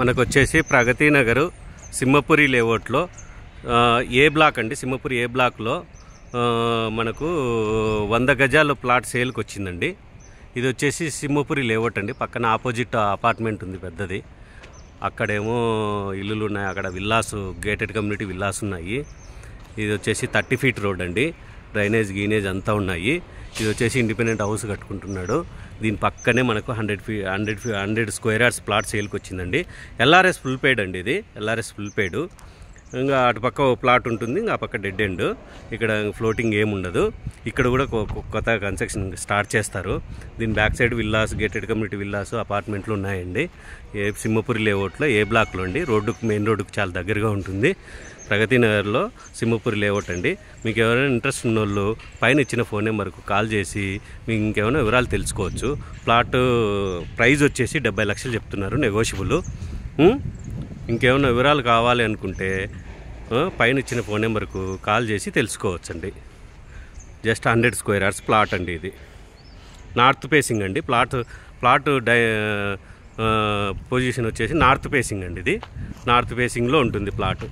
మనకు వచ్చేసి ప్రగతి నగర్ సింహపురి లేఅవుట్లో ఏ బ్లాక్ అండి. సింహపురి ఏ బ్లాక్లో మనకు 100 గజాల ప్లాట్ సేల్కి వచ్చిందండి. ఇది వచ్చేసి సింహపురి లేఅవుట్ అండి. పక్కన ఆపోజిట్ అపార్ట్మెంట్ ఉంది పెద్దది. అక్కడేమో ఇల్లులు ఉన్నాయి, అక్కడ విల్లాస్, గేటెడ్ కమ్యూనిటీ విల్లాస్ ఉన్నాయి. ఇది వచ్చేసి 30 ఫీట్ రోడ్ అండి. డ్రైనేజ్ గీనేజ్ అంతా ఉన్నాయి. ఇది వచ్చేసి ఇండిపెండెంట్ హౌస్ కట్టుకుంటున్నాడు. దీని పక్కనే మనకు 100 స్క్వేర్ యార్డ్స్ ప్లాట్ సేల్కి వచ్చిందండి. ఎల్ఆర్ఎస్ ఫుల్ పెయిడ్ అండి. ఇది ఎల్ఆర్ఎస్ ఫుల్ పెయిడ్. ఇంకా అటు పక్క ఓ ప్లాట్ ఉంటుంది, ఇంకా ఆ పక్క డెడ్ ఎండ్. ఇక్కడ ఫ్లోటింగ్ ఏమి ఉండదు. ఇక్కడ కూడా కొత్త కన్స్ట్రక్షన్ స్టార్ట్ చేస్తారు. దీని back side villas, gated community villas, అపార్ట్మెంట్లు ఉన్నాయండి. సింహపురి లేఅవుట్లో ఏ బ్లాక్లో అండి. మెయిన్ రోడ్డుకు చాలా దగ్గరగా ఉంటుంది. ప్రగతి నగర్లో సింహపురి లేఅవుట్ అండి. మీకు ఎవరైనా ఇంట్రెస్ట్ ఉన్న వాళ్ళు పైన ఇచ్చిన ఫోన్ నెంబర్కు కాల్ చేసి మీకు ఇంకేమైనా వివరాలు తెలుసుకోవచ్చు. ప్లాట్ ప్రైస్ వచ్చేసి 70 లక్షలు చెప్తున్నారు, నెగోషియబుల్. ఇంకేమైనా వివరాలు కావాలి అనుకుంటే పైన ఇచ్చిన ఫోన్ నెంబర్కు కాల్ చేసి తెలుసుకోవచ్చండి. జస్ట్ 100 స్క్వేర్ యార్డ్స్ ప్లాట్ అండి. ఇది నార్త్ ఫేసింగ్ అండి. ప్లాట్ పొజిషన్ వచ్చేసి నార్త్ ఫేసింగ్ అండి. ఇది నార్త్ ఫేసింగ్లో ఉంటుంది ప్లాట్.